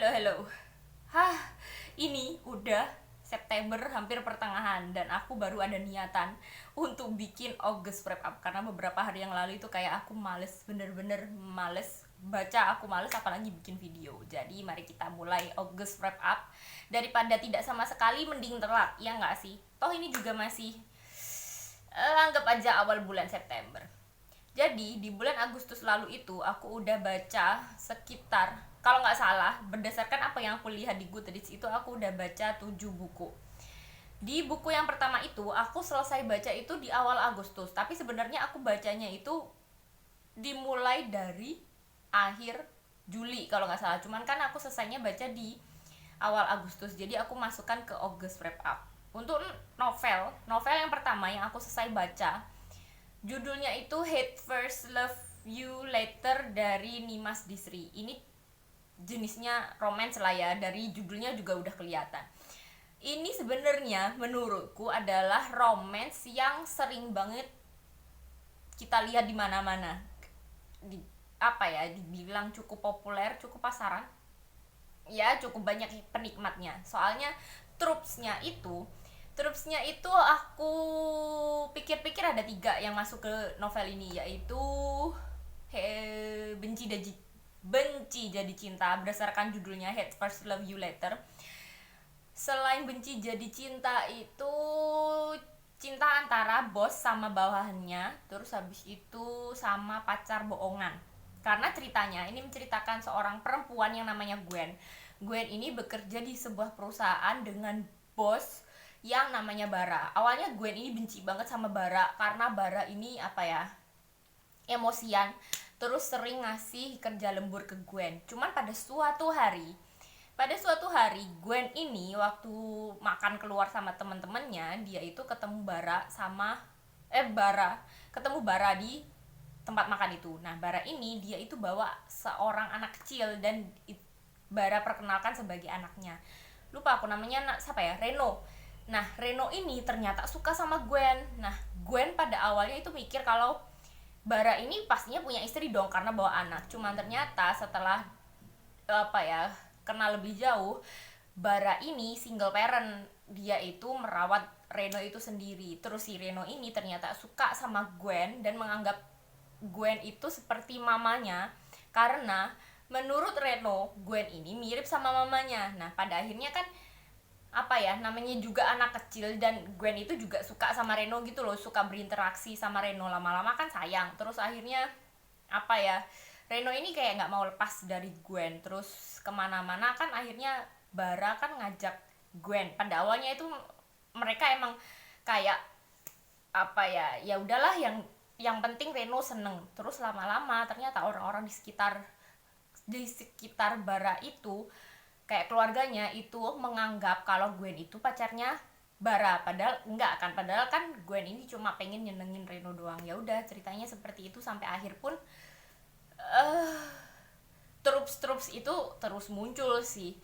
Halo. Hah, ini udah September hampir pertengahan dan aku baru ada niatan untuk bikin August wrap up karena beberapa hari yang lalu itu kayak aku males, bener-bener males baca, aku males apalagi bikin video. Jadi mari kita mulai August wrap up. Daripada tidak sama sekali mending telat, ya nggak sih? Toh ini juga masih anggap aja awal bulan September. Jadi di bulan Agustus lalu itu aku udah baca sekitar, kalau nggak salah berdasarkan apa yang aku lihat di Goodreads itu aku udah baca 7 buku. Di buku yang pertama itu aku selesai baca itu di awal Agustus, tapi sebenarnya aku bacanya itu dimulai dari akhir Juli kalau nggak salah. Cuman kan aku selesainya baca di awal Agustus, jadi aku masukkan ke August wrap up. Untuk novel yang pertama yang aku selesai baca, judulnya itu Hate First Love You Later dari Nimas Disri. Ini jenisnya romance lah ya, dari judulnya juga udah kelihatan. Ini sebenarnya menurutku adalah romance yang sering banget kita lihat di mana-mana. Di apa ya, dibilang cukup populer, cukup pasaran. Ya, cukup banyak penikmatnya. Soalnya Trupsnya itu aku pikir-pikir ada 3 yang masuk ke novel ini, yaitu benci jadi cinta berdasarkan judulnya Hate First Love You Later. Selain benci jadi cinta itu cinta antara bos sama bawahannya, terus habis itu sama pacar bohongan. Karena ceritanya ini menceritakan seorang perempuan yang namanya Gwen. Gwen ini bekerja di sebuah perusahaan dengan bos yang namanya Bara. Awalnya Gwen ini benci banget sama Bara karena Bara ini apa ya, emosian, terus sering ngasih kerja lembur ke Gwen. Cuman pada suatu hari Gwen ini waktu makan keluar sama temen-temennya, dia itu ketemu Bara di tempat makan itu. Nah, Bara ini dia itu bawa seorang anak kecil dan Bara perkenalkan sebagai anaknya. Lupa aku namanya siapa ya, Reno. Nah, Reno ini ternyata suka sama Gwen. Nah, Gwen pada awalnya itu mikir kalau Bara ini pastinya punya istri dong karena bawa anak. Cuman ternyata setelah apa ya, kenal lebih jauh, Bara ini single parent. Dia itu merawat Reno itu sendiri. Terus si Reno ini ternyata suka sama Gwen dan menganggap Gwen itu seperti mamanya karena menurut Reno Gwen ini mirip sama mamanya. Nah, pada akhirnya kan apa ya, namanya juga anak kecil dan Gwen itu juga suka sama Reno gitu loh, suka berinteraksi sama Reno, lama-lama kan sayang. Terus akhirnya apa ya, Reno ini kayak nggak mau lepas dari Gwen, terus kemana-mana kan akhirnya Bara kan ngajak Gwen. Pada awalnya itu mereka emang kayak apa ya, ya udahlah, yang penting Reno seneng. Terus lama-lama ternyata orang-orang di sekitar Bara itu, kayak keluarganya itu menganggap kalau Gwen itu pacarnya Bara, padahal enggak kan, padahal kan Gwen ini cuma pengen nyenengin Reno doang. Ya udah, ceritanya seperti itu sampai akhir pun trups itu terus muncul sih.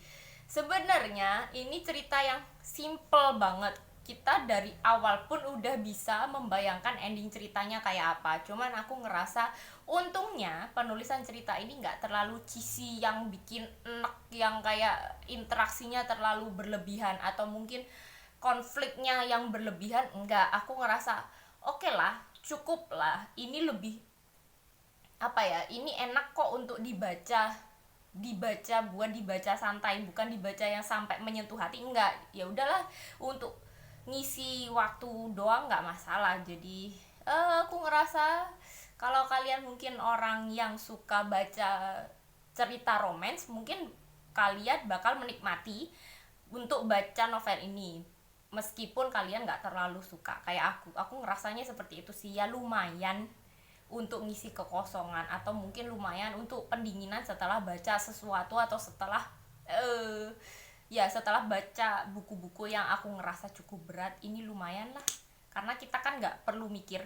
Sebenarnya ini cerita yang simple banget. Kita dari awal pun udah bisa membayangkan ending ceritanya kayak apa. Cuman aku ngerasa untungnya penulisan cerita ini nggak terlalu cheesy yang bikin enek, yang kayak interaksinya terlalu berlebihan atau mungkin konfliknya yang berlebihan. Enggak, aku ngerasa oke lah, cukup lah. Ini lebih apa ya, ini enak kok untuk dibaca buat dibaca santai, bukan dibaca yang sampai menyentuh hati. Enggak, ya udahlah, untuk ngisi waktu doang nggak masalah. Jadi aku ngerasa kalau kalian mungkin orang yang suka baca cerita romance, mungkin kalian bakal menikmati untuk baca novel ini, meskipun kalian nggak terlalu suka kayak aku ngerasanya seperti itu sih. Ya lumayan untuk ngisi kekosongan atau mungkin lumayan untuk pendinginan setelah baca sesuatu atau setelah setelah baca buku-buku yang aku ngerasa cukup berat. Ini lumayan lah karena kita kan nggak perlu mikir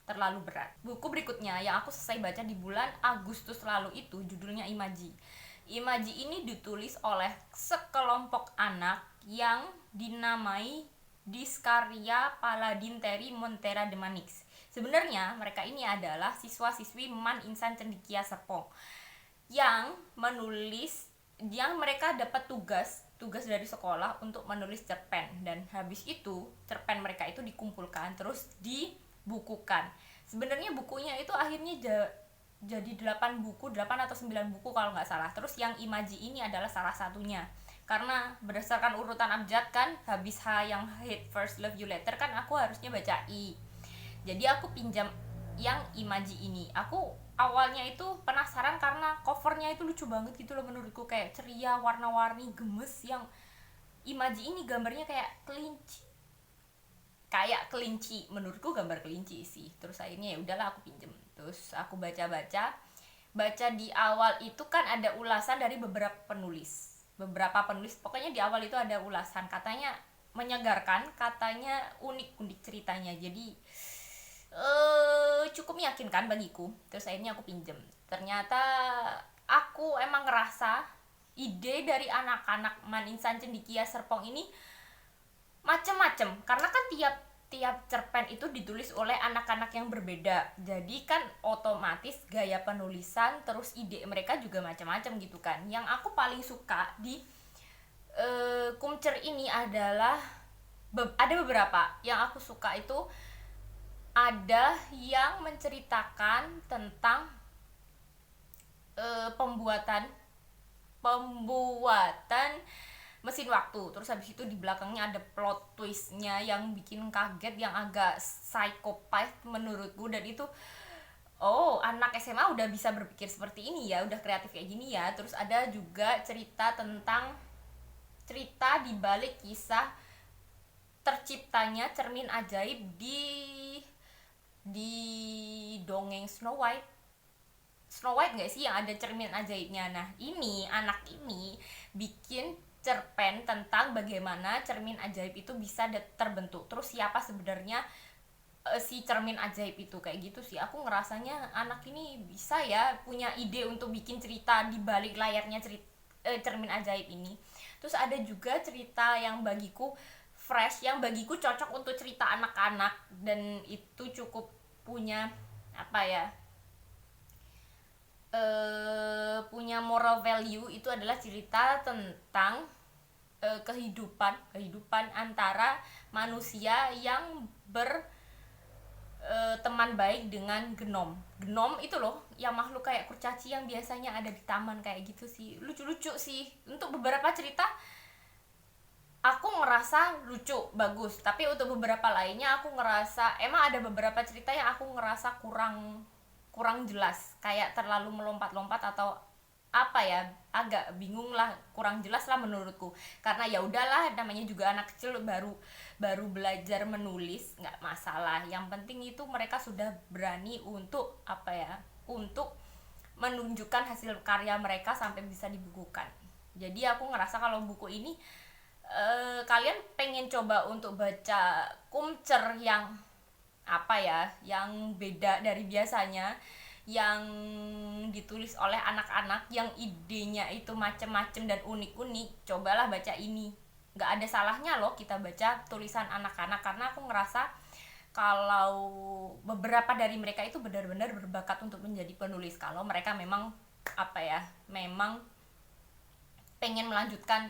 terlalu berat. Buku berikutnya yang aku selesai baca di bulan Agustus lalu itu judulnya Imaji. Imaji ini ditulis oleh sekelompok anak yang dinamai Diskaria Paladin Terry Montera de Manix. Sebenarnya mereka ini adalah siswa-siswi Man Insan Cendekia Serpong yang menulis yang mereka dapat tugas dari sekolah untuk menulis cerpen, dan habis itu cerpen mereka itu dikumpulkan terus dibukukan. Sebenarnya bukunya itu akhirnya jadi 8 buku, 8 atau 9 buku kalau nggak salah. Terus yang Imaji ini adalah salah satunya, karena berdasarkan urutan abjad kan, habis H yang Hate First Love You Later kan aku harusnya baca I. Jadi aku pinjam yang Imaji ini. Aku awalnya itu penasaran karena covernya itu lucu banget gitu loh menurutku, kayak ceria, warna-warni, gemes. Yang Imaji ini gambarnya kayak kelinci, menurutku gambar kelinci sih. Terus akhirnya ya udahlah aku pinjem, terus aku baca di awal itu kan ada ulasan dari beberapa penulis, pokoknya di awal itu ada ulasan, katanya menyegarkan, katanya unik ceritanya, jadi cukup meyakinkan bagiku. Terus akhirnya aku pinjem, ternyata aku emang ngerasa ide dari anak-anak Man Insan Cendikia Serpong ini macem-macem, karena kan tiap cerpen itu ditulis oleh anak-anak yang berbeda, jadi kan otomatis gaya penulisan terus ide mereka juga macam-macam gitu kan. Yang aku paling suka di Kumcer ini adalah ada beberapa yang aku suka. Itu ada yang menceritakan tentang pembuatan mesin waktu, terus habis itu di belakangnya ada plot twistnya yang bikin kaget, yang agak psikopat menurutku. Dan itu, oh, anak SMA udah bisa berpikir seperti ini ya, udah kreatif kayak gini ya. Terus ada juga cerita di balik kisah terciptanya cermin ajaib di dongeng Snow White nggak sih, yang ada cermin ajaibnya. Nah, ini anak ini bikin cerpen tentang bagaimana cermin ajaib itu bisa terbentuk, terus siapa sebenarnya si cermin ajaib itu, kayak gitu sih. Aku ngerasanya anak ini bisa ya punya ide untuk bikin cerita di balik layarnya cermin ajaib ini. Terus ada juga cerita yang bagiku fresh, yang bagiku cocok untuk cerita anak-anak, dan itu cukup punya punya moral value. Itu adalah cerita tentang kehidupan antara manusia yang teman baik dengan genom itu loh, yang makhluk kayak kurcaci yang biasanya ada di taman, kayak gitu sih. Lucu-lucu sih. Untuk beberapa cerita aku ngerasa lucu, bagus, tapi untuk beberapa lainnya aku ngerasa emang ada beberapa cerita yang aku ngerasa kurang jelas, kayak terlalu melompat-lompat atau agak bingung lah, kurang jelas lah menurutku. Karena ya udahlah, namanya juga anak kecil baru belajar menulis, nggak masalah. Yang penting itu mereka sudah berani untuk untuk menunjukkan hasil karya mereka sampai bisa dibukukan. Jadi aku ngerasa kalau buku ini kalian pengen coba untuk baca Kumcer yang yang beda dari biasanya, yang ditulis oleh anak-anak, yang idenya itu macem-macem dan unik-unik, cobalah baca ini. Nggak ada salahnya loh kita baca tulisan anak-anak, karena aku ngerasa kalau beberapa dari mereka itu benar-benar berbakat untuk menjadi penulis, kalau mereka memang memang pengen melanjutkan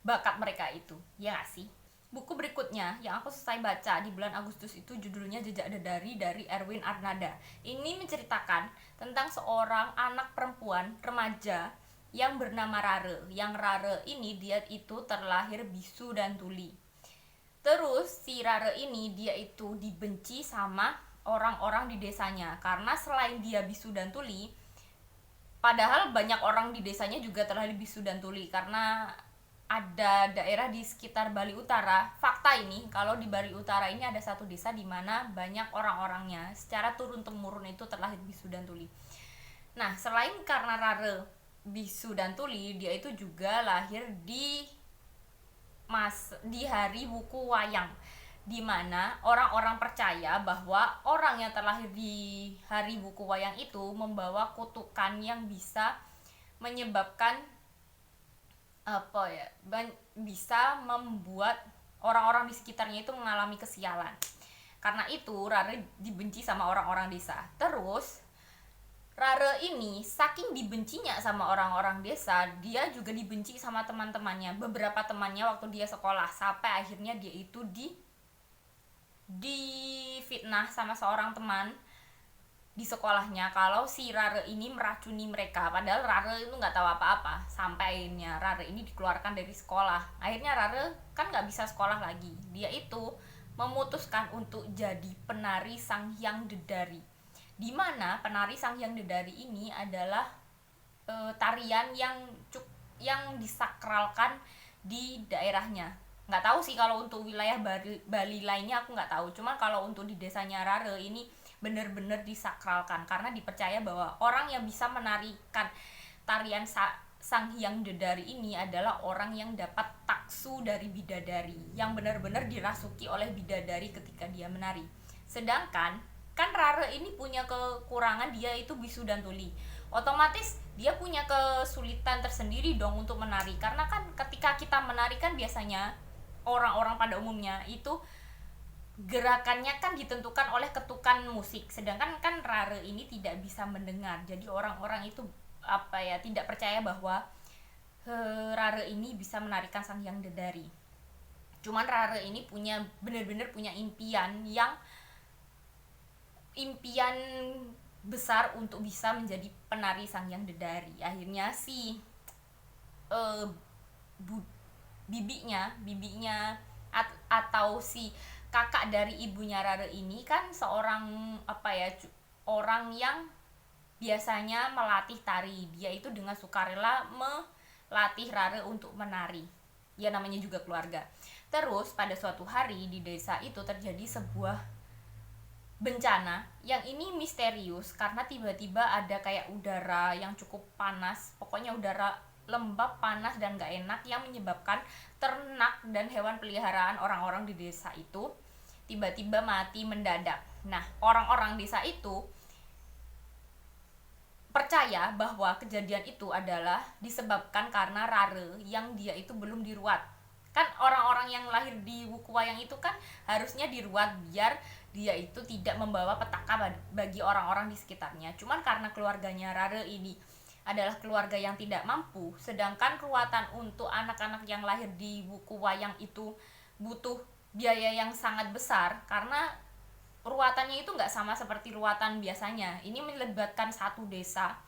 bakat mereka itu, ya gak sih? Buku berikutnya yang aku selesai baca di bulan Agustus itu judulnya Jejak Dedari dari Erwin Arnada. Ini menceritakan tentang seorang anak perempuan remaja yang bernama Rare. Yang Rare ini dia itu terlahir bisu dan tuli. Terus si Rare ini dia itu dibenci sama orang-orang di desanya, karena selain dia bisu dan tuli, padahal banyak orang di desanya juga terlahir bisu dan tuli, karena ada daerah di sekitar Bali Utara. Fakta ini, kalau di Bali Utara ini ada satu desa di mana banyak orang-orangnya secara turun-temurun itu terlahir bisu dan tuli. Nah, selain karena Rare bisu dan tuli, dia itu juga lahir di hari buku wayang, di mana orang-orang percaya bahwa orang yang terlahir di hari buku wayang itu membawa kutukan yang bisa menyebabkan bisa membuat orang-orang di sekitarnya itu mengalami kesialan. Karena itu Rare dibenci sama orang-orang desa. Terus Rare ini saking dibencinya sama orang-orang desa, dia juga dibenci sama teman-temannya, beberapa temannya waktu dia sekolah, sampai akhirnya dia itu difitnah sama seorang teman di sekolahnya kalau si Rare ini meracuni mereka, padahal Rare itu nggak tahu apa-apa. Sampai akhirnya Rare ini dikeluarkan dari sekolah. Akhirnya Rare kan nggak bisa sekolah lagi, dia itu memutuskan untuk jadi penari Sang Hyang Dedari, dimana penari Sang Hyang Dedari ini adalah tarian yang disakralkan di daerahnya. Nggak tahu sih kalau untuk wilayah Bali lainnya, aku nggak tahu, cuman kalau untuk di desanya Rare ini benar-benar disakralkan karena dipercaya bahwa orang yang bisa menarikan tarian Sang Hyang Dedari ini adalah orang yang dapat taksu dari bidadari, yang benar-benar dirasuki oleh bidadari ketika dia menari. Sedangkan kan Rare ini punya kekurangan, dia itu bisu dan tuli, otomatis dia punya kesulitan tersendiri dong untuk menari, karena kan ketika kita menari kan biasanya orang-orang pada umumnya itu gerakannya kan ditentukan oleh ketukan musik, sedangkan kan Rare ini tidak bisa mendengar. Jadi orang-orang itu tidak percaya bahwa Rare ini bisa menarikan Sang Hyang Dedari. Cuman Rare ini benar-benar punya impian besar untuk bisa menjadi penari Sang Hyang Dedari. Akhirnya bibinya atau si kakak dari ibunya Rare ini kan seorang orang yang biasanya melatih tari. Dia itu dengan sukarela melatih Rare untuk menari, ya namanya juga keluarga. Terus pada suatu hari di desa itu terjadi sebuah bencana yang ini misterius, karena tiba-tiba ada kayak udara yang cukup panas, pokoknya udara lembab, panas dan gak enak, yang menyebabkan ternak dan hewan peliharaan orang-orang di desa itu tiba-tiba mati mendadak. Nah, orang-orang desa itu percaya bahwa kejadian itu adalah disebabkan karena Rare yang dia itu belum diruat. Kan orang-orang yang lahir di Wukuwayang itu kan harusnya diruat biar dia itu tidak membawa petaka bagi orang-orang di sekitarnya. Cuman karena keluarganya Rare ini adalah keluarga yang tidak mampu, sedangkan ruatan untuk anak-anak yang lahir di Wukuwayang itu butuh biaya yang sangat besar, karena ruatannya itu nggak sama seperti ruatan biasanya. Ini melibatkan satu desa,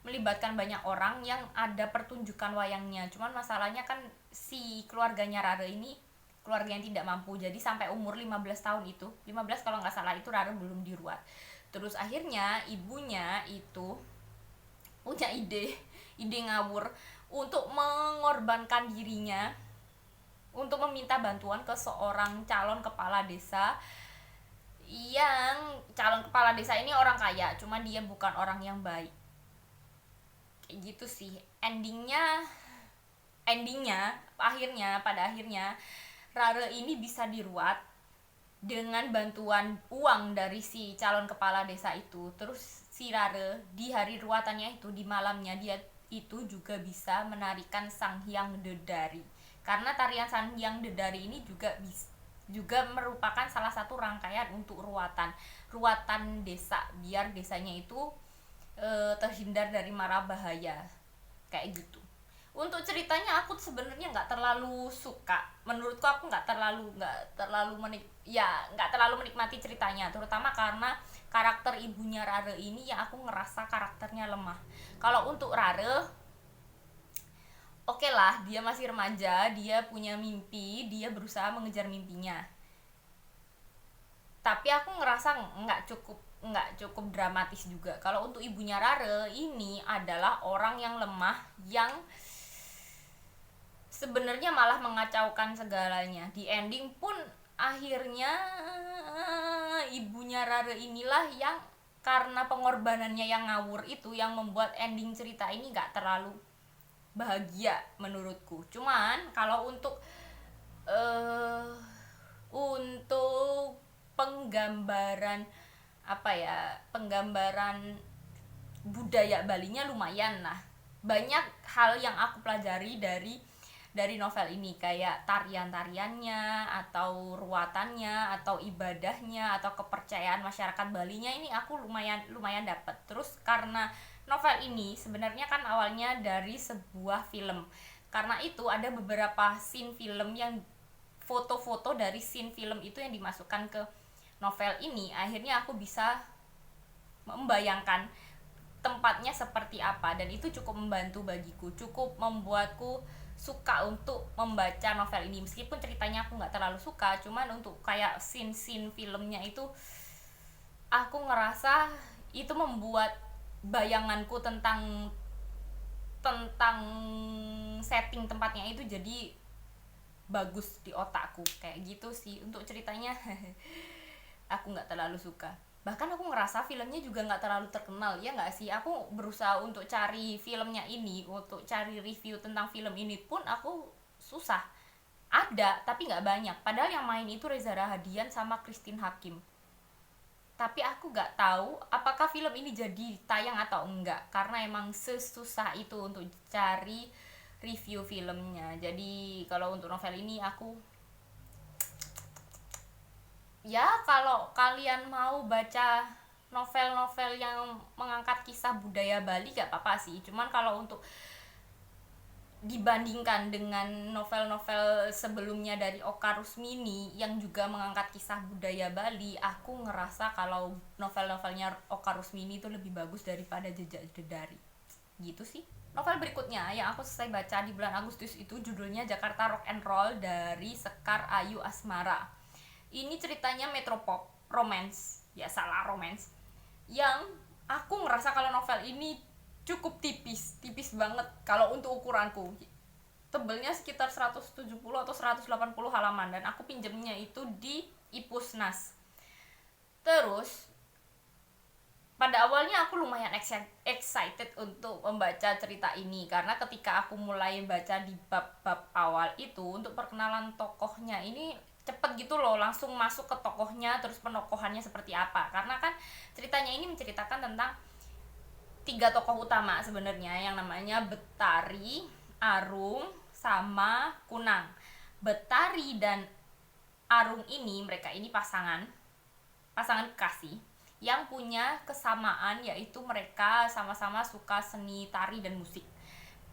melibatkan banyak orang yang ada pertunjukan wayangnya. Cuman masalahnya kan si keluarganya Rare ini keluarga yang tidak mampu, jadi sampai umur 15 tahun itu, 15 kalau nggak salah itu Rare belum diruat. Terus akhirnya ibunya itu punya ide ngawur untuk mengorbankan dirinya untuk meminta bantuan ke seorang calon kepala desa, yang calon kepala desa ini orang kaya, cuma dia bukan orang yang baik. Kayak gitu sih endingnya. Pada akhirnya Rare ini bisa diruat dengan bantuan uang dari si calon kepala desa itu. Terus si Rare di hari ruatannya itu, di malamnya, dia itu juga bisa menarikan Sang Hyang Dedari, karena tarian Sang Hyang Dedari ini juga merupakan salah satu rangkaian untuk ruatan desa, biar desanya itu terhindar dari mara bahaya kayak gitu. Untuk ceritanya aku sebenarnya nggak terlalu suka, menurutku aku nggak terlalu menikmati ceritanya, terutama karena karakter ibunya Rare ini yang aku ngerasa karakternya lemah. Kalau untuk Rare, oke lah, dia masih remaja, dia punya mimpi, dia berusaha mengejar mimpinya. Tapi aku ngerasa nggak cukup dramatis juga. Kalau untuk ibunya Rare ini adalah orang yang lemah, yang sebenarnya malah mengacaukan segalanya. Di ending pun akhirnya ibunya Rare inilah yang karena pengorbanannya yang ngawur itu yang membuat ending cerita ini gak terlalu bahagia menurutku. Cuman kalau untuk penggambaran budaya Balinya lumayan lah. Banyak hal yang aku pelajari dari dari novel ini, kayak tarian-tariannya atau ruatannya atau ibadahnya atau kepercayaan masyarakat Balinya ini aku lumayan dapat. Terus karena novel ini sebenarnya kan awalnya dari sebuah film, karena itu ada beberapa scene film yang foto-foto dari scene film itu yang dimasukkan ke novel ini, akhirnya aku bisa membayangkan tempatnya seperti apa, dan itu cukup membantu bagiku, cukup membuatku suka untuk membaca novel ini. Meskipun ceritanya aku nggak terlalu suka, cuman untuk kayak scene-scene filmnya itu aku ngerasa itu membuat bayanganku tentang tentang setting tempatnya itu jadi bagus di otakku, kayak gitu sih. Untuk ceritanya aku nggak terlalu suka, bahkan aku ngerasa filmnya juga nggak terlalu terkenal, ya nggak sih. Aku berusaha untuk cari filmnya ini, untuk cari review tentang film ini pun aku susah, ada tapi nggak banyak, padahal yang main itu Reza Rahadian sama Christine Hakim. Tapi aku nggak tahu apakah film ini jadi tayang atau enggak, karena emang sesusah itu untuk cari review filmnya. Jadi kalau untuk novel ini aku, ya kalau kalian mau baca novel-novel yang mengangkat kisah budaya Bali gak apa-apa sih, cuman kalau untuk dibandingkan dengan novel-novel sebelumnya dari Oka Rusmini yang juga mengangkat kisah budaya Bali, aku ngerasa kalau novel-novelnya Oka Rusmini itu lebih bagus daripada Jejak Dedari. Gitu sih. Novel berikutnya yang aku selesai baca di bulan Agustus itu judulnya Jakarta Rock and Roll dari Sekar Ayu Asmara. Ini ceritanya metropop, romance, ya salah romance. Yang aku ngerasa kalau novel ini cukup tipis banget kalau untuk ukuranku. Tebelnya sekitar 170 atau 180 halaman, dan aku pinjemnya itu di Ipusnas. Terus pada awalnya aku lumayan excited untuk membaca cerita ini, karena ketika aku mulai baca di bab-bab awal itu, untuk perkenalan tokohnya ini cepet gitu loh, langsung masuk ke tokohnya, terus penokohannya seperti apa. Karena kan ceritanya ini menceritakan tentang 3 tokoh utama sebenarnya, yang namanya Betari, Arung, sama Kunang. Betari dan Arung ini, mereka ini pasangan kekasih yang punya kesamaan, yaitu mereka sama-sama suka seni tari dan musik.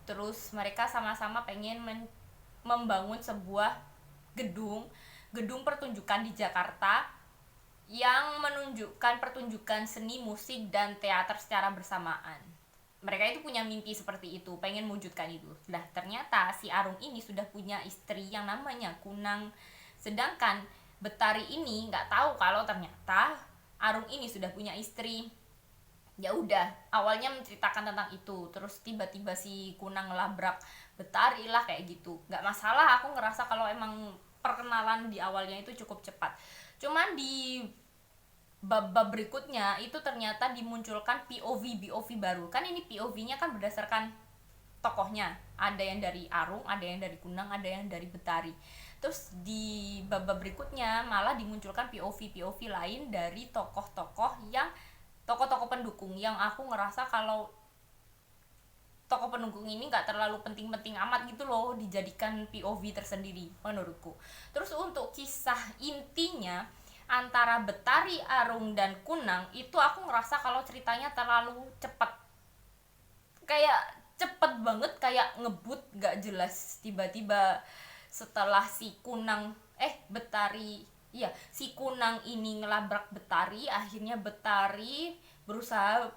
Terus mereka sama-sama pengen membangun sebuah gedung pertunjukan di Jakarta yang menunjukkan pertunjukan seni, musik, dan teater secara bersamaan. Mereka itu punya mimpi seperti itu, pengen mewujudkan itu. Nah, ternyata si Arung ini sudah punya istri yang namanya Kunang. Sedangkan Betari ini nggak tahu kalau ternyata Arung ini sudah punya istri. Ya udah, awalnya menceritakan tentang itu. Terus tiba-tiba si Kunang ngelabrak Betari lah, kayak gitu. Nggak masalah, aku ngerasa kalau emang perkenalan di awalnya itu cukup cepat. Cuman di bab-bab berikutnya itu ternyata dimunculkan POV baru. Kan ini POV-nya kan berdasarkan tokohnya. Ada yang dari Arung, ada yang dari Kunang, ada yang dari Betari. Terus di bab-bab berikutnya malah dimunculkan POV lain dari tokoh-tokoh pendukung, yang aku ngerasa kalau tokoh pendukung ini nggak terlalu penting-penting amat gitu loh dijadikan POV tersendiri menurutku. Terus untuk kisah intinya antara Betari, Arung, dan Kunang itu aku ngerasa kalau ceritanya terlalu cepat, kayak cepet banget, kayak ngebut gak jelas. Tiba-tiba setelah si Kunang ini ngelabrak Betari, akhirnya Betari berusaha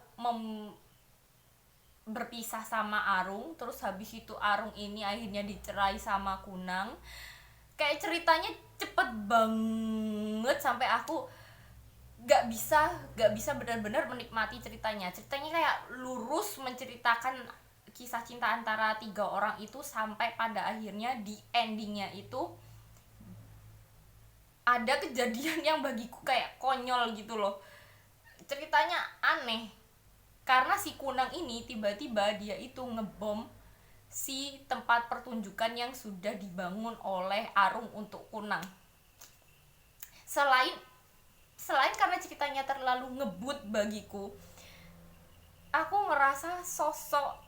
berpisah sama Arung. Terus habis itu Arung ini akhirnya dicerai sama Kunang. Kayak ceritanya cepet banget sampai aku gak bisa benar-benar menikmati ceritanya kayak lurus menceritakan kisah cinta antara 3 orang itu, sampai pada akhirnya di endingnya itu ada kejadian yang bagiku kayak konyol gitu loh. Ceritanya aneh, karena si Kunang ini tiba-tiba dia itu ngebom si tempat pertunjukan yang sudah dibangun oleh Arung untuk Kunang. Selain karena ceritanya terlalu ngebut bagiku, aku ngerasa sosok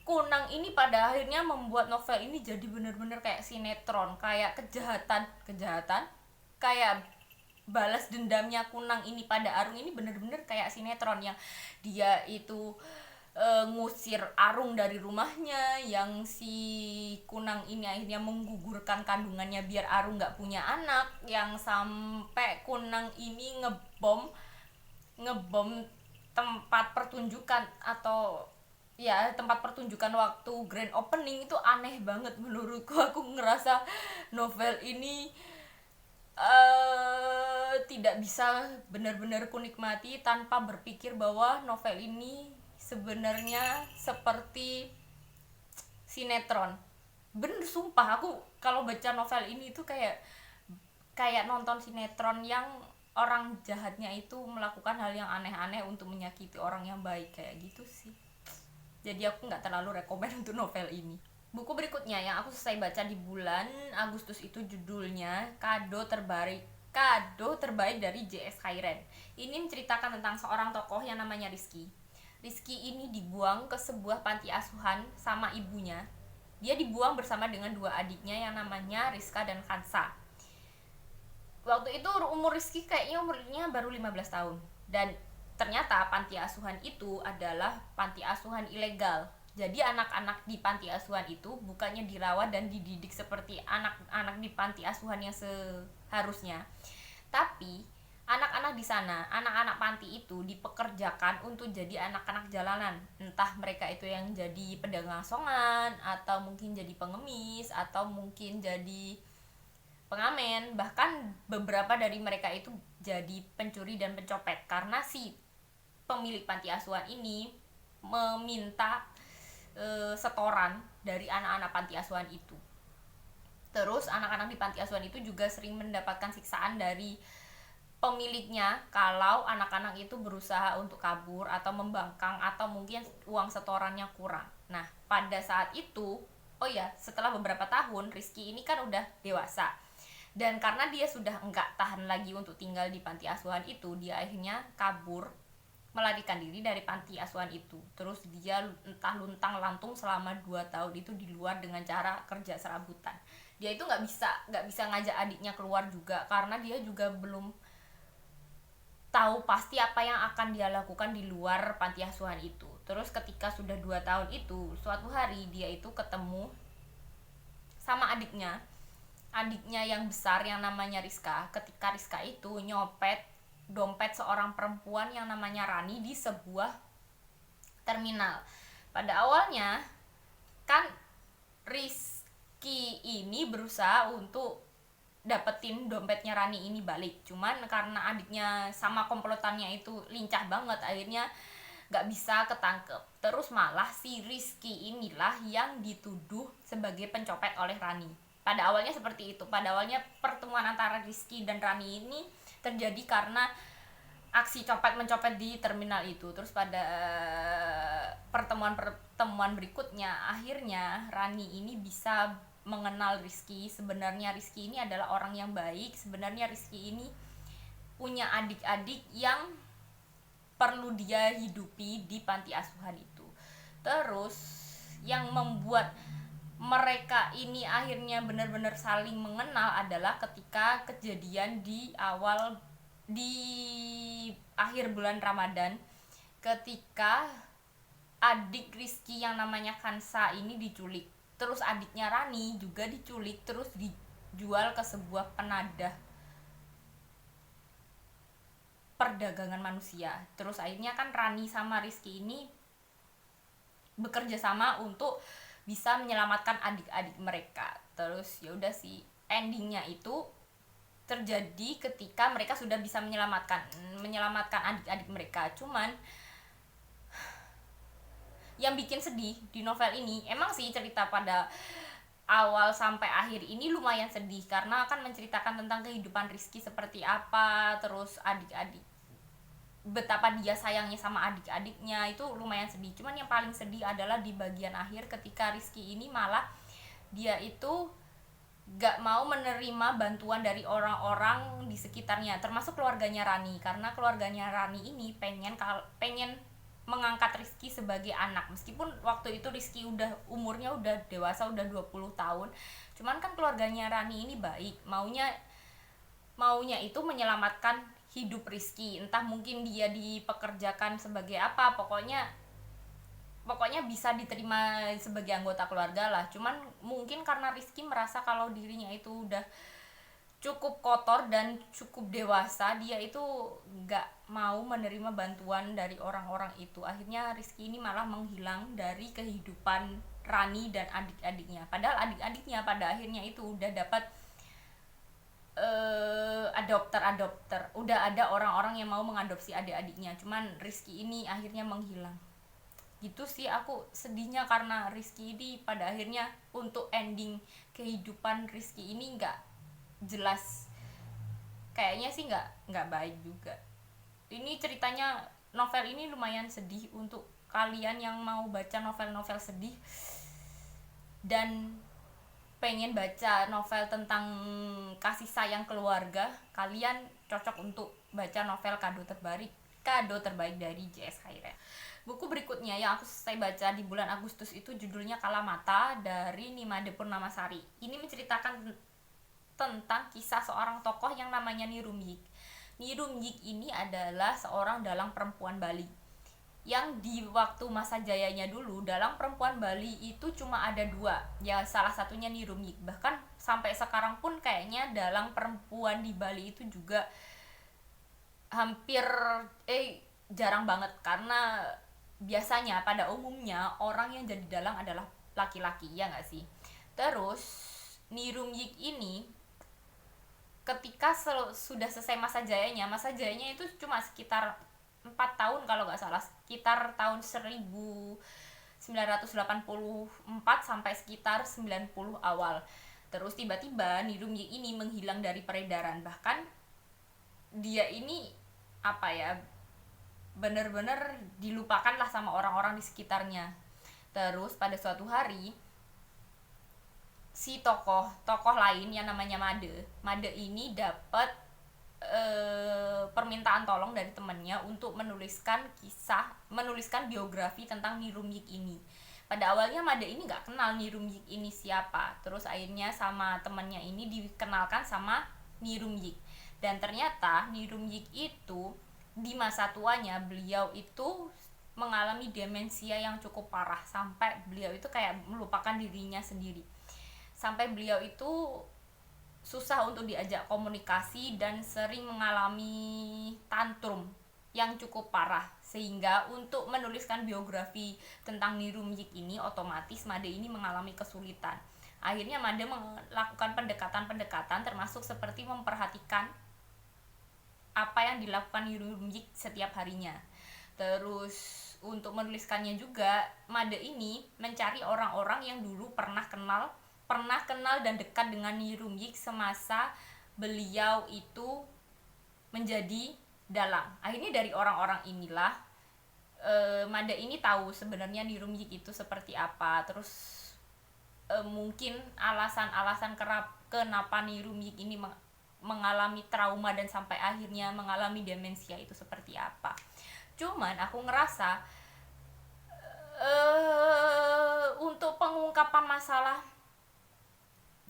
Kunang ini pada akhirnya membuat novel ini jadi bener-bener kayak sinetron, kayak kejahatan kayak balas dendamnya Kunang ini pada Arung ini bener-bener kayak sinetron, yang dia itu ngusir Arung dari rumahnya, yang si Kunang ini akhirnya menggugurkan kandungannya biar Arung nggak punya anak, yang sampai Kunang ini ngebom tempat pertunjukan, atau ya tempat pertunjukan waktu grand opening. Itu aneh banget menurutku. Aku ngerasa novel ini tidak bisa benar-benar kunikmati tanpa berpikir bahwa novel ini sebenarnya seperti sinetron. Bener, sumpah aku kalau baca novel ini tuh kayak kayak nonton sinetron yang orang jahatnya itu melakukan hal yang aneh-aneh untuk menyakiti orang yang baik, kayak gitu sih. Jadi aku nggak terlalu rekomen untuk novel ini. Buku berikutnya yang aku selesai baca di bulan Agustus itu judulnya Kado Terbaik dari J.S. Khairen. Ini menceritakan tentang seorang tokoh yang namanya Rizky. Rizky ini dibuang ke sebuah panti asuhan sama ibunya. Dia dibuang bersama dengan dua adiknya yang namanya Rizka dan Kansa. Waktu itu umur Rizky kayaknya umurnya baru 15 tahun. Dan ternyata panti asuhan itu adalah panti asuhan ilegal. Jadi anak-anak di panti asuhan itu bukannya dirawat dan dididik seperti anak-anak di panti asuhan yang seharusnya, tapi anak-anak di sana, anak-anak panti itu dipekerjakan untuk jadi anak-anak jalanan. Entah mereka itu yang jadi pedagang asongan, atau mungkin jadi pengemis, atau mungkin jadi pengamen. Bahkan beberapa dari mereka itu jadi pencuri dan pencopet, karena si pemilik panti asuhan ini meminta setoran dari anak-anak panti asuhan itu. Terus anak-anak di panti asuhan itu juga sering mendapatkan siksaan dari pemiliknya kalau anak-anak itu berusaha untuk kabur atau membangkang, atau mungkin uang setorannya kurang. Nah, pada saat itu, oh ya, setelah beberapa tahun Rizky ini kan udah dewasa. Dan karena dia sudah enggak tahan lagi untuk tinggal di panti asuhan itu, dia akhirnya kabur, melarikan diri dari panti asuhan itu. Terus dia entah luntang lantung selama 2 tahun itu di luar dengan cara kerja serabutan. Dia itu nggak bisa ngajak adiknya keluar juga, karena dia juga belum tahu pasti apa yang akan dia lakukan di luar panti asuhan itu. Terus ketika sudah 2 tahun itu, suatu hari dia itu ketemu sama adiknya yang besar yang namanya Rizka. Ketika Rizka itu nyopet dompet seorang perempuan yang namanya Rani di sebuah terminal. Pada awalnya kan Rizky ini berusaha untuk dapetin dompetnya Rani ini balik, cuman karena adiknya sama komplotannya itu lincah banget, akhirnya gak bisa ketangkep. Terus malah si Rizky inilah yang dituduh sebagai pencopet oleh Rani. Pada awalnya seperti itu. Pada awalnya pertemuan antara Rizky dan Rani ini terjadi karena aksi copet mencopet di terminal itu. Terus pada pertemuan berikutnya, akhirnya Rani ini bisa mengenal Rizky. Sebenarnya Rizky ini adalah orang yang baik. Sebenarnya Rizky ini punya adik-adik yang perlu dia hidupi di panti asuhan itu. Terus yang membuat mereka ini akhirnya benar-benar saling mengenal adalah ketika kejadian di akhir bulan Ramadan, ketika adik Rizky yang namanya Kansa ini diculik. Terus adiknya Rani juga diculik, terus dijual ke sebuah penadah perdagangan manusia. Terus akhirnya kan Rani sama Rizky ini bekerja sama untuk bisa menyelamatkan adik-adik mereka. Terus ya udah sih, endingnya itu terjadi ketika mereka sudah bisa menyelamatkan adik-adik mereka. Cuman yang bikin sedih di novel ini, emang sih cerita pada awal sampai akhir ini lumayan sedih, karena akan menceritakan tentang kehidupan Rizky seperti apa, terus adik-adik, betapa dia sayangnya sama adik-adiknya, itu lumayan sedih. Cuman yang paling sedih adalah di bagian akhir, ketika Rizky ini malah dia itu gak mau menerima bantuan dari orang-orang di sekitarnya, termasuk keluarganya Rani, karena keluarganya Rani ini pengen mengangkat Rizky sebagai anak, meskipun waktu itu Rizky umurnya udah dewasa, udah 20 tahun. Cuman kan keluarganya Rani ini baik, maunya itu menyelamatkan hidup Rizky, entah mungkin dia dipekerjakan sebagai apa, pokoknya bisa diterima sebagai anggota keluarga lah. Cuman mungkin karena Rizky merasa kalau dirinya itu udah cukup kotor dan cukup dewasa, dia itu nggak mau menerima bantuan dari orang-orang itu. Akhirnya Rizky ini malah menghilang dari kehidupan Rani dan adik-adiknya, padahal adik-adiknya pada akhirnya itu udah dapat adopter, udah ada orang-orang yang mau mengadopsi adik-adiknya. Cuman Rizky ini akhirnya menghilang. Gitu sih aku sedihnya, karena Rizky ini pada akhirnya untuk ending kehidupan Rizky ini nggak jelas, kayaknya sih nggak baik juga. Ini ceritanya, novel ini lumayan sedih untuk kalian yang mau baca novel-novel sedih dan pengen baca novel tentang kasih sayang keluarga. Kalian cocok untuk baca novel Kado Terbaik dari J.S. Khairil. Buku berikutnya yang aku selesai baca di bulan Agustus itu judulnya Kalamata dari Nimade Purnamasari. Ini menceritakan tentang kisah seorang tokoh yang namanya Nirumyik. Nirumyik ini adalah seorang dalang perempuan Bali, yang di waktu masa jayanya dulu dalang perempuan Bali itu cuma ada 2, ya salah satunya Nirumyik. Bahkan sampai sekarang pun kayaknya dalang perempuan di Bali itu juga hampir jarang banget, karena biasanya pada umumnya orang yang jadi dalang adalah laki-laki, ya nggak sih. Terus Nirumyik ini ketika sudah selesai masa jayanya itu cuma sekitar 4 tahun kalau nggak salah, sekitar tahun 1984 sampai sekitar 90 awal. Terus tiba-tiba Nirumyik ini menghilang dari peredaran. Bahkan dia ini bener-bener dilupakan lah sama orang-orang di sekitarnya. Terus pada suatu hari si tokoh lain yang namanya Made ini dapat permintaan tolong dari temannya untuk menuliskan biografi tentang Nirumyik ini. Pada awalnya Made ini nggak kenal Nirumyik ini siapa. Terus akhirnya sama temannya ini dikenalkan sama Nirumyik. Dan ternyata Nirumyik itu di masa tuanya beliau itu mengalami demensia yang cukup parah, sampai beliau itu kayak melupakan dirinya sendiri. Sampai beliau itu susah untuk diajak komunikasi dan sering mengalami tantrum yang cukup parah, sehingga untuk menuliskan biografi tentang Nirumyik ini otomatis Made ini mengalami kesulitan. Akhirnya Made melakukan pendekatan termasuk seperti memperhatikan apa yang dilakukan Nirumyik setiap harinya. Terus untuk menuliskannya juga Made ini mencari orang-orang yang dulu pernah kenal dan dekat dengan Nirumyik semasa beliau itu menjadi dalang. Akhirnya dari orang-orang inilah Made ini tahu sebenarnya Nirumyik itu seperti apa. Terus mungkin alasan-alasan kenapa Nirumyik ini mengalami trauma dan sampai akhirnya mengalami demensia itu seperti apa. Cuman aku ngerasa untuk pengungkapan masalah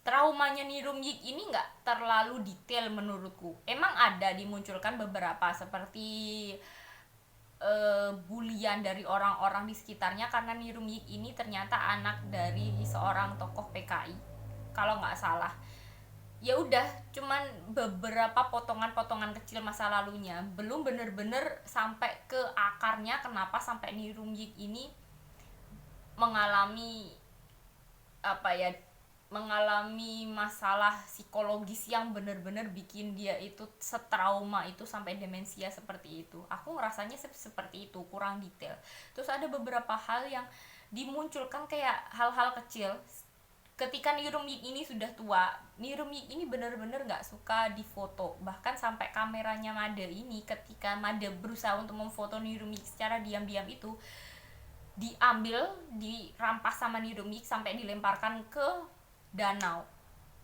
traumanya Nirumyik ini nggak terlalu detail menurutku. Emang ada dimunculkan beberapa seperti bulian dari orang-orang di sekitarnya, karena Nirumyik ini ternyata anak dari seorang tokoh PKI kalau nggak salah. Ya udah, cuman beberapa potongan-potongan kecil masa lalunya, belum bener-bener sampai ke akarnya kenapa sampai Nirumyik ini mengalami masalah psikologis yang benar-benar bikin dia itu setrauma itu sampai demensia seperti itu. Aku ngerasanya seperti itu, kurang detail. Terus ada beberapa hal yang dimunculkan kayak hal-hal kecil. Ketika Nirumyik ini sudah tua, Nirumyik ini benar-benar nggak suka difoto. Bahkan sampai kameranya Made ini, ketika Made berusaha untuk memfoto Nirumyik secara diam-diam itu dirampas sama Nirumyik sampai dilemparkan ke danau.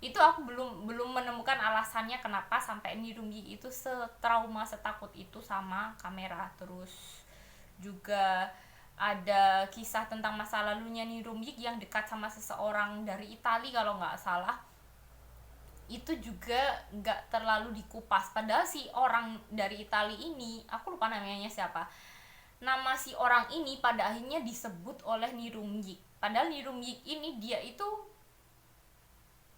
Itu aku belum menemukan alasannya kenapa sampai Nirumyik itu setrauma, setakut itu sama kamera. Terus juga ada kisah tentang masa lalunya Nirumyik yang dekat sama seseorang dari Italia kalau nggak salah. Itu juga nggak terlalu dikupas, padahal si orang dari Italia ini, aku lupa namanya siapa, nama si orang ini pada akhirnya disebut oleh Nirumyik, padahal Nirumyik ini dia itu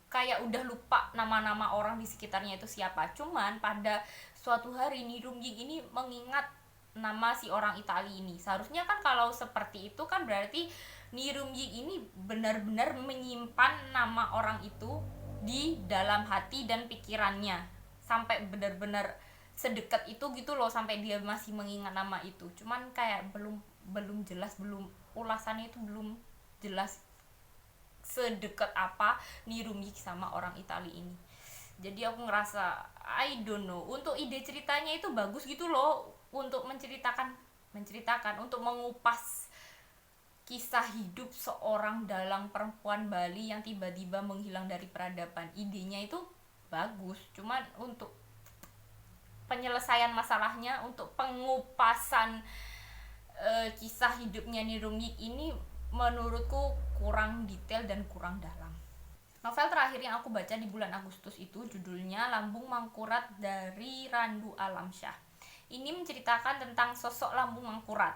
kayak udah lupa nama-nama orang di sekitarnya itu siapa. Cuman pada suatu hari Nirumyik ini mengingat nama si orang Italia ini. Seharusnya kan kalau seperti itu kan berarti Nirumyik ini benar-benar menyimpan nama orang itu di dalam hati dan pikirannya sampai benar-benar sedekat itu gitu loh, sampai dia masih mengingat nama itu. Cuman kayak belum jelas, belum ulasannya itu belum jelas sedekat apa Nirumyik sama orang Italia ini. Jadi aku ngerasa I don't know, untuk ide ceritanya itu bagus gitu loh, untuk menceritakan untuk mengupas kisah hidup seorang dalang perempuan Bali yang tiba-tiba menghilang dari peradaban. Idenya itu bagus, cuman untuk penyelesaian masalahnya, untuk pengupasan kisah hidupnya Nirumyik ini menurutku kurang detail dan kurang dalam. Novel terakhir yang aku baca di bulan Agustus itu judulnya Lambung Mangkurat dari Randu Alamsyah. Ini menceritakan tentang sosok Lambung Mangkurat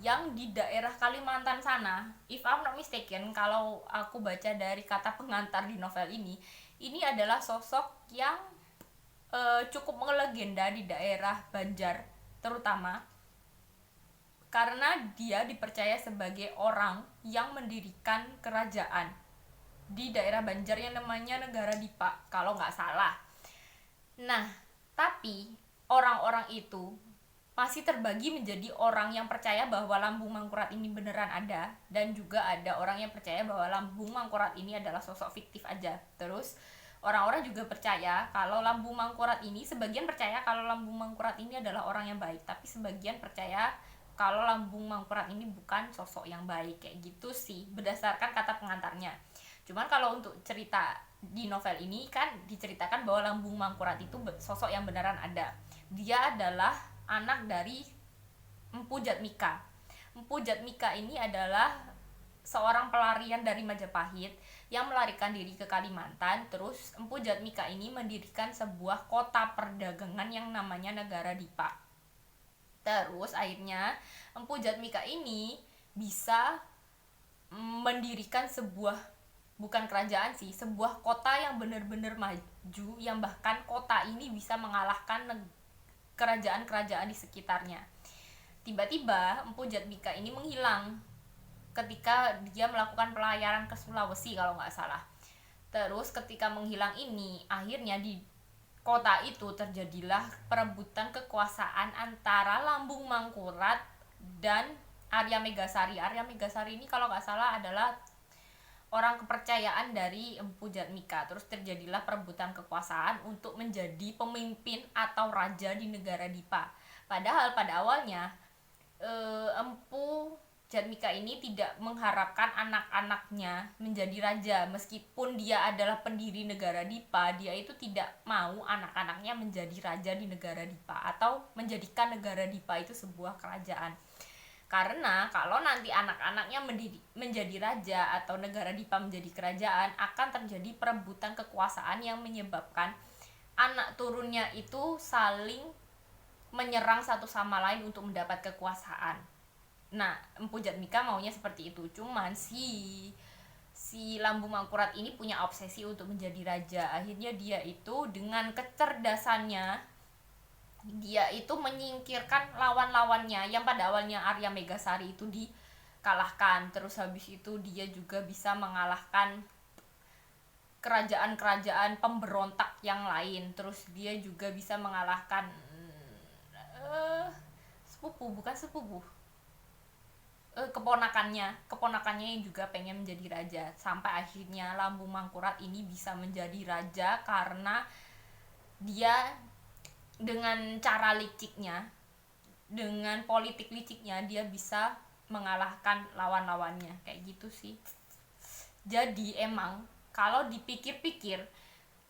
yang di daerah Kalimantan sana. If I'm not mistaken, kalau aku baca dari kata pengantar di novel ini adalah sosok yang cukup melegenda di daerah Banjar terutama, karena dia dipercaya sebagai orang yang mendirikan kerajaan di daerah Banjar yang namanya Negara Dipa kalau nggak salah. Nah, tapi orang-orang itu masih terbagi menjadi orang yang percaya bahwa Lambung Mangkurat ini beneran ada, dan juga ada orang yang percaya bahwa Lambung Mangkurat ini adalah sosok fiktif aja. Terus orang-orang juga percaya kalau Lambung Mangkurat ini, sebagian percaya kalau Lambung Mangkurat ini adalah orang yang baik, tapi sebagian percaya kalau Lambung Mangkurat ini bukan sosok yang baik, kayak gitu sih berdasarkan kata pengantarnya. Cuman kalau untuk cerita di novel ini kan diceritakan bahwa Lambung Mangkurat itu sosok yang beneran ada. Dia adalah anak dari Empu Jatmika. Empu Jatmika ini adalah seorang pelarian dari Majapahit yang melarikan diri ke Kalimantan. Terus Empu Jatmika ini mendirikan sebuah kota perdagangan yang namanya Negara Dipa. Terus akhirnya Empu Jatmika ini bisa mendirikan sebuah, bukan kerajaan sih, sebuah kota yang benar-benar maju, yang bahkan kota ini bisa mengalahkan kerajaan-kerajaan di sekitarnya. Tiba-tiba Empu Jatmika ini menghilang ketika dia melakukan pelayaran ke Sulawesi kalau nggak salah. Terus ketika menghilang ini, akhirnya di kota itu terjadilah perebutan kekuasaan antara Lambung Mangkurat dan Arya Megasari. Arya Megasari ini kalau nggak salah adalah orang kepercayaan dari Empu Jatmika. Terus terjadilah perebutan kekuasaan untuk menjadi pemimpin atau raja di Negara Dipa. Padahal pada awalnya Empu Jatmika ini tidak mengharapkan anak-anaknya menjadi raja. Meskipun dia adalah pendiri Negara Dipa, dia itu tidak mau anak-anaknya menjadi raja di Negara Dipa atau menjadikan Negara Dipa itu sebuah kerajaan. Karena kalau nanti anak-anaknya menjadi raja atau Negara Dipa menjadi kerajaan, akan terjadi perebutan kekuasaan yang menyebabkan anak turunnya itu saling menyerang satu sama lain untuk mendapat kekuasaan. Nah, Empu Jatmika maunya seperti itu. Cuman si Lambung Mangkurat ini punya obsesi untuk menjadi raja. Akhirnya dia itu dengan kecerdasannya, dia itu menyingkirkan lawan-lawannya yang pada awalnya Arya Megasari itu dikalahkan. Terus habis itu dia juga bisa mengalahkan kerajaan-kerajaan pemberontak yang lain. Terus dia juga bisa mengalahkan keponakannya yang juga pengen menjadi raja. Sampai akhirnya Lambung Mangkurat ini bisa menjadi raja karena dia dengan cara liciknya, dengan politik liciknya, dia bisa mengalahkan lawan-lawannya, kayak gitu sih. Jadi emang kalau dipikir-pikir,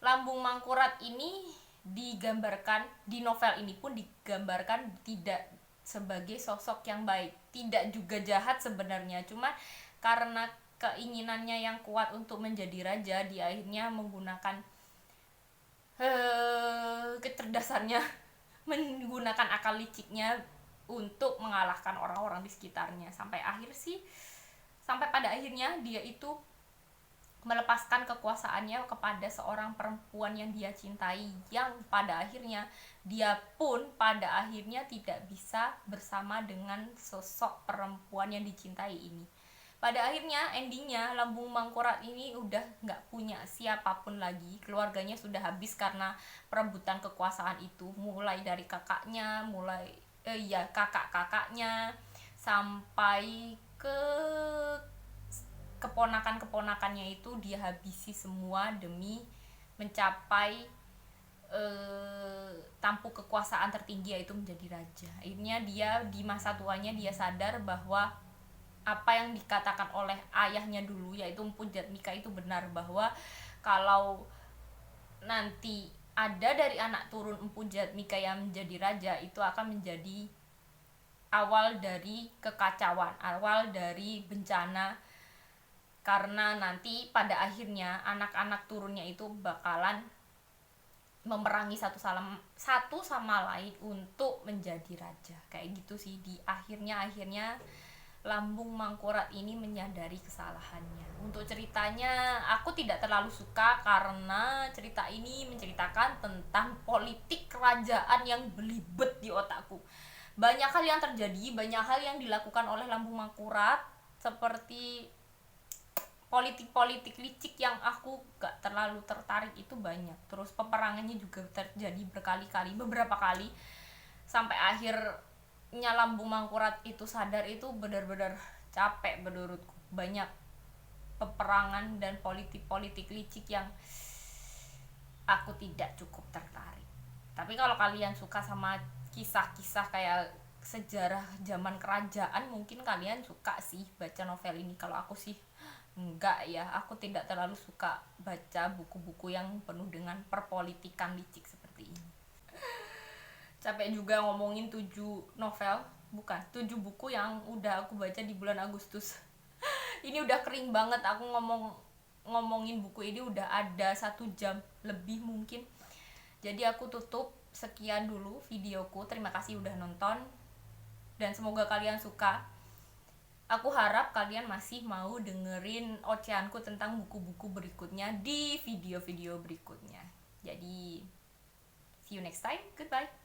Lambung Mangkurat ini digambarkan di novel ini pun digambarkan tidak sebagai sosok yang baik, tidak juga jahat sebenarnya, cuma karena keinginannya yang kuat untuk menjadi raja, dia akhirnya menggunakan kecerdasannya, menggunakan akal liciknya untuk mengalahkan orang-orang di sekitarnya, sampai pada akhirnya dia itu melepaskan kekuasaannya kepada seorang perempuan yang dia cintai, yang pada akhirnya dia pun pada akhirnya tidak bisa bersama dengan sosok perempuan yang dicintai ini. Pada akhirnya endingnya Lambung Mangkurat ini udah nggak punya siapapun lagi, keluarganya sudah habis karena perebutan kekuasaan itu, mulai dari kakaknya, kakak-kakaknya sampai ke keponakan-keponakannya itu dia habisi semua demi mencapai tampuk kekuasaan tertinggi, yaitu menjadi raja. Akhirnya dia di masa tuanya dia sadar bahwa apa yang dikatakan oleh ayahnya dulu, yaitu Mpu Jatmika itu benar, bahwa kalau nanti ada dari anak turun Mpu Jatmika yang menjadi raja, itu akan menjadi awal dari kekacauan, awal dari bencana, karena nanti pada akhirnya anak-anak turunnya itu bakalan memerangi satu sama lain untuk menjadi raja, kayak gitu sih. Di akhirnya Lambung Mangkurat ini menyadari kesalahannya. Untuk ceritanya aku tidak terlalu suka karena cerita ini menceritakan tentang politik kerajaan yang belibet di otakku. Banyak hal yang terjadi, banyak hal yang dilakukan oleh Lambung Mangkurat, seperti politik-politik licik yang aku gak terlalu tertarik itu banyak. Terus peperangannya juga terjadi beberapa kali, sampai akhirnya Lambung Mangkurat itu sadar. Itu benar-benar capek menurutku, banyak peperangan dan politik-politik licik yang aku tidak cukup tertarik. Tapi kalau kalian suka sama kisah-kisah kayak sejarah zaman kerajaan, mungkin kalian suka sih baca novel ini. Kalau aku sih enggak ya, aku tidak terlalu suka baca buku-buku yang penuh dengan perpolitikan licik seperti ini. Capek juga ngomongin 7 buku yang udah aku baca di bulan Agustus. Ini udah kering banget, aku ngomongin buku ini udah ada 1 jam lebih mungkin. Jadi aku tutup, sekian dulu videoku, terima kasih udah nonton dan semoga kalian suka. Aku harap kalian masih mau dengerin ocehanku tentang buku-buku berikutnya di video-video berikutnya. Jadi see you next time, goodbye.